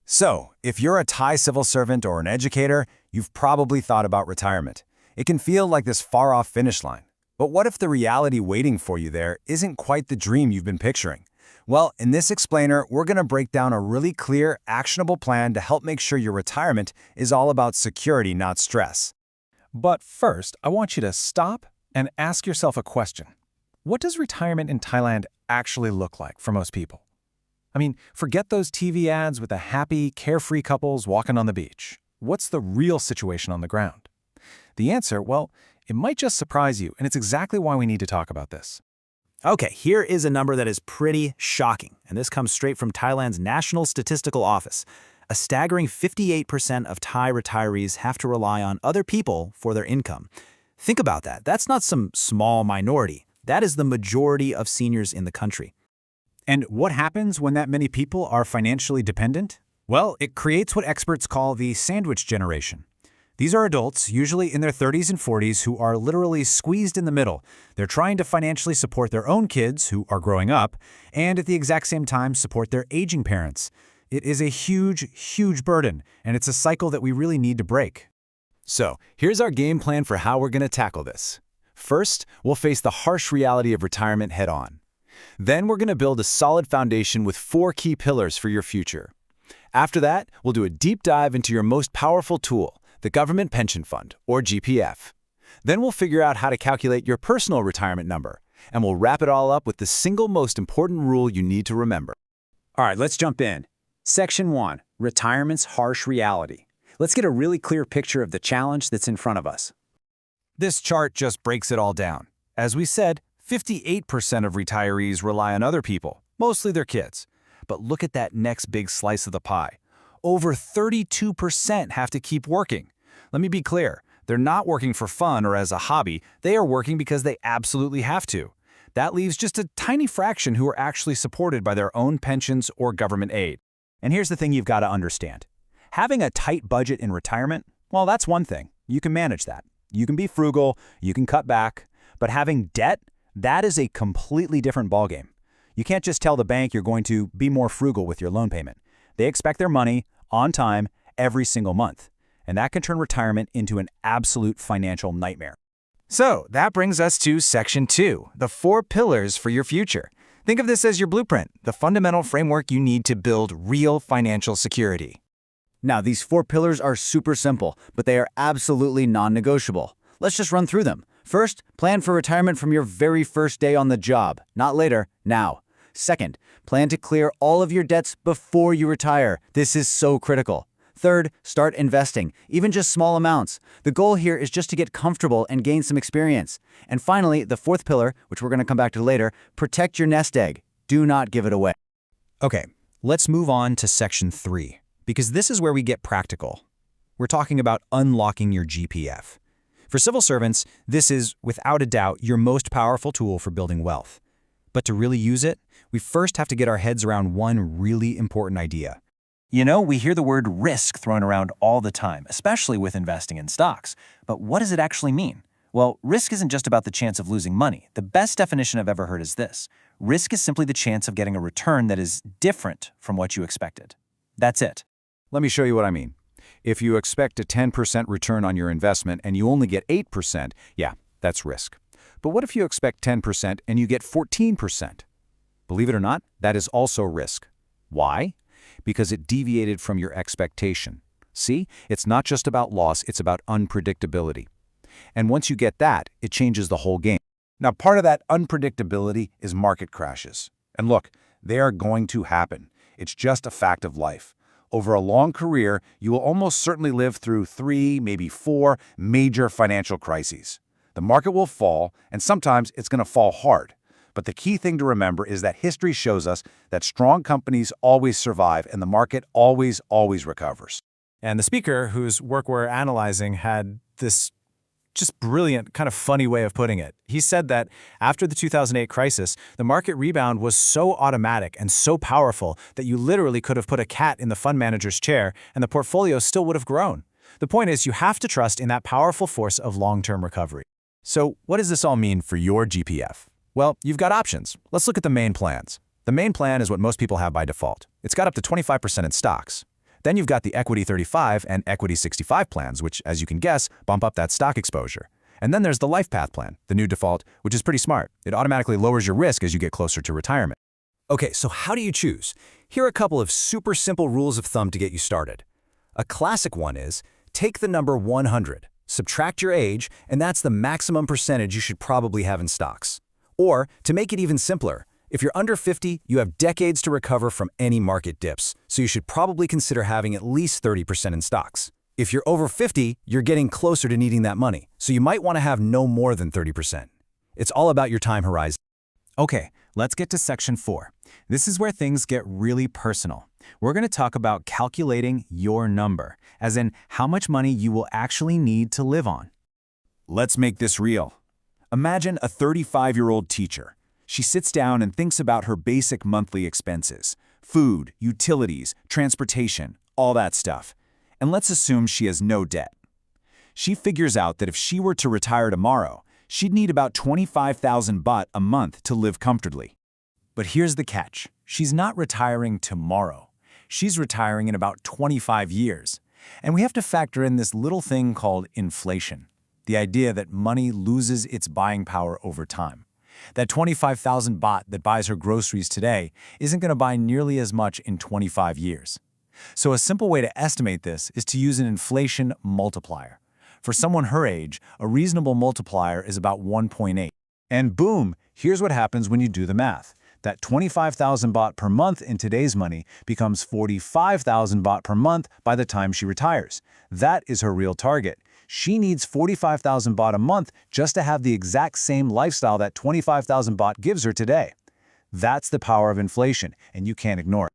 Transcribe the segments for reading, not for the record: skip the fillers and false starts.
So, if you're a Thai civil servant or an educator, you've probably thought about retirement. It can feel like this far-off finish line. But what if the reality waiting for you there isn't quite the dream you've been picturing? Well, in this explainer, we're going to break down a really clear, actionable plan to help make sure your retirement is all about security, not stress. But first, I want you to stop and ask yourself a question. What does retirement in Thailand actually look like for most people? I mean, forget those TV ads with the happy, carefree couples walking on the beach. What's the real situation on the ground? The answer, well, it might just surprise you, and it's exactly why we need to talk about this. Okay, here is a number that is pretty shocking, and this comes straight from Thailand's National Statistical Office. A staggering 58% of Thai retirees have to rely on other people for their income. Think about that. That's not some small minority. That is the majority of seniors in the country. And what happens when that many people are financially dependent? Well, it creates what experts call the sandwich generation. These are adults, usually in their 30s and 40s, who are literally squeezed in the middle. They're trying to financially support their own kids, who are growing up, and at the exact same time support their aging parents. It is a huge, huge burden, and it's a cycle that we really need to break. So, here's our game plan for how we're going to tackle this. First, we'll face the harsh reality of retirement head-on. Then we're going to build a solid foundation with 4 key pillars for your future. After that, we'll do a deep dive into your most powerful tool, the Government Pension Fund, or GPF. Then we'll figure out how to calculate your personal retirement number, and we'll wrap it all up with the single most important rule you need to remember. All right, let's jump in. Section 1, Retirement's Harsh Reality. Let's get a really clear picture of the challenge that's in front of us. This chart just breaks it all down. As we said, 58% of retirees rely on other people, mostly their kids. But look at that next big slice of the pie. Over 32% have to keep working. Let me be clear, they're not working for fun or as a hobby, they are working because they absolutely have to. That leaves just a tiny fraction who are actually supported by their own pensions or government aid. And here's the thing you've got to understand. Having a tight budget in retirement, well, that's one thing. You can manage that. You can be frugal, you can cut back. But having debt, that is a completely different ballgame. You can't just tell the bank you're going to be more frugal with your loan payment. They expect their money on time every single month. And that can turn retirement into an absolute financial nightmare. So that brings us to Section 2, the 4 pillars for your future. Think of this as your blueprint, the fundamental framework you need to build real financial security. Now, these 4 pillars are super simple, but they are absolutely non-negotiable. Let's just run through them. First, plan for retirement from your very first day on the job. Not later, now. Second, plan to clear all of your debts before you retire. This is so critical. Third, start investing, even just small amounts. The goal here is just to get comfortable and gain some experience. And finally, the 4th pillar, which we're going to come back to later, protect your nest egg. Do not give it away. Okay, let's move on to Section 3, because this is where we get practical. We're talking about unlocking your GPF. For civil servants, this is, without a doubt, your most powerful tool for building wealth. But to really use it, we first have to get our heads around one really important idea. You know, we hear the word risk thrown around all the time, especially with investing in stocks. But what does it actually mean? Well, risk isn't just about the chance of losing money. The best definition I've ever heard is this. Risk is simply the chance of getting a return that is different from what you expected. That's it. Let me show you what I mean. If you expect a 10% return on your investment and you only get 8%, yeah, that's risk. But what if you expect 10% and you get 14%? Believe it or not, that is also risk. Why? Because it deviated from your expectation. See, it's not just about loss, it's about unpredictability. And once you get that, it changes the whole game. Now, part of that unpredictability is market crashes. And look, they are going to happen. It's just a fact of life. Over a long career, you will almost certainly live through 3, maybe 4 major financial crises. The market will fall, and sometimes it's going to fall hard. But the key thing to remember is that history shows us that strong companies always survive and the market always recovers. And the speaker, whose work we're analyzing, had this just brilliant, kind of funny way of putting it. He said that after the 2008 crisis, the market rebound was so automatic and so powerful that you literally could have put a cat in the fund manager's chair and the portfolio still would have grown. The point is, you have to trust in that powerful force of long-term recovery. So what does this all mean for your GPF? Well, you've got options. Let's look at the main plans. The main plan is what most people have by default. It's got up to 25% in stocks. Then you've got the Equity 35 and Equity 65 plans, which, as you can guess, bump up that stock exposure. And then there's the Life Path plan, the new default, which is pretty smart. It automatically lowers your risk as you get closer to retirement. Okay, so how do you choose? Here are a couple of super simple rules of thumb to get you started. A classic one is, take the number 100, subtract your age, and that's the maximum percentage you should probably have in stocks. Or, to make it even simpler, if you're under 50, you have decades to recover from any market dips, so you should probably consider having at least 30% in stocks. If you're over 50, you're getting closer to needing that money, so you might want to have no more than 30%. It's all about your time horizon. Okay, let's get to section 4. This is where things get really personal. We're going to talk about calculating your number, as in how much money you will actually need to live on. Let's make this real. Imagine a 35-year-old teacher. She sits down and thinks about her basic monthly expenses: food, utilities, transportation, all that stuff. And let's assume she has no debt. She figures out that if she were to retire tomorrow, she'd need about 25,000 baht a month to live comfortably. But here's the catch. She's not retiring tomorrow. She's retiring in about 25 years. And we have to factor in this little thing called inflation. The idea that money loses its buying power over time. That 25,000 baht that buys her groceries today isn't going to buy nearly as much in 25 years. So a simple way to estimate this is to use an inflation multiplier. For someone her age, a reasonable multiplier is about 1.8. And boom, here's what happens when you do the math. That 25,000 baht per month in today's money becomes 45,000 baht per month by the time she retires. That is her real target. She needs 45,000 baht a month just to have the exact same lifestyle that 25,000 baht gives her today. That's the power of inflation, and you can't ignore it.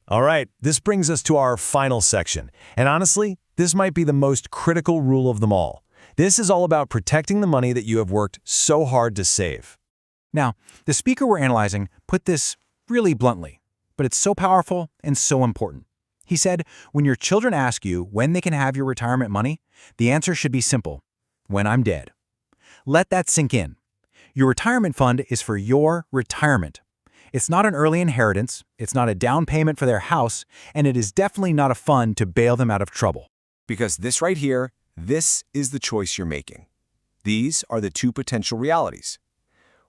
All right, this brings us to our final section. And honestly, this might be the most critical rule of them all. This is all about protecting the money that you have worked so hard to save. Now, the speaker we're analyzing put this really bluntly, but it's so powerful and so important. He said, when your children ask you when they can have your retirement money, the answer should be simple: when I'm dead. Let that sink in. Your retirement fund is for your retirement. It's not an early inheritance, it's not a down payment for their house, and it is definitely not a fund to bail them out of trouble. Because this right here, this is the choice you're making. These are the two potential realities.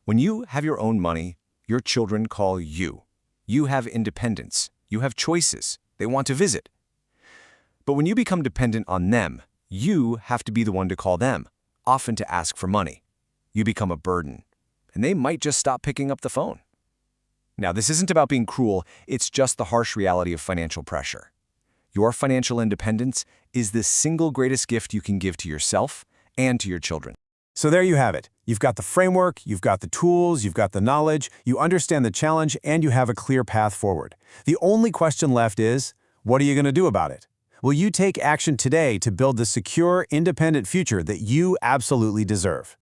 When you have your own money, your children call you. You have independence. You have choices. They want to visit. But when you become dependent on them, you have to be the one to call them, often to ask for money. You become a burden, and they might just stop picking up the phone. Now, this isn't about being cruel, it's just the harsh reality of financial pressure. Your financial independence is the single greatest gift you can give to yourself and to your children. So there you have it. You've got the framework, you've got the tools, you've got the knowledge, you understand the challenge, and you have a clear path forward. The only question left is, what are you going to do about it? Will you take action today to build the secure, independent future that you absolutely deserve?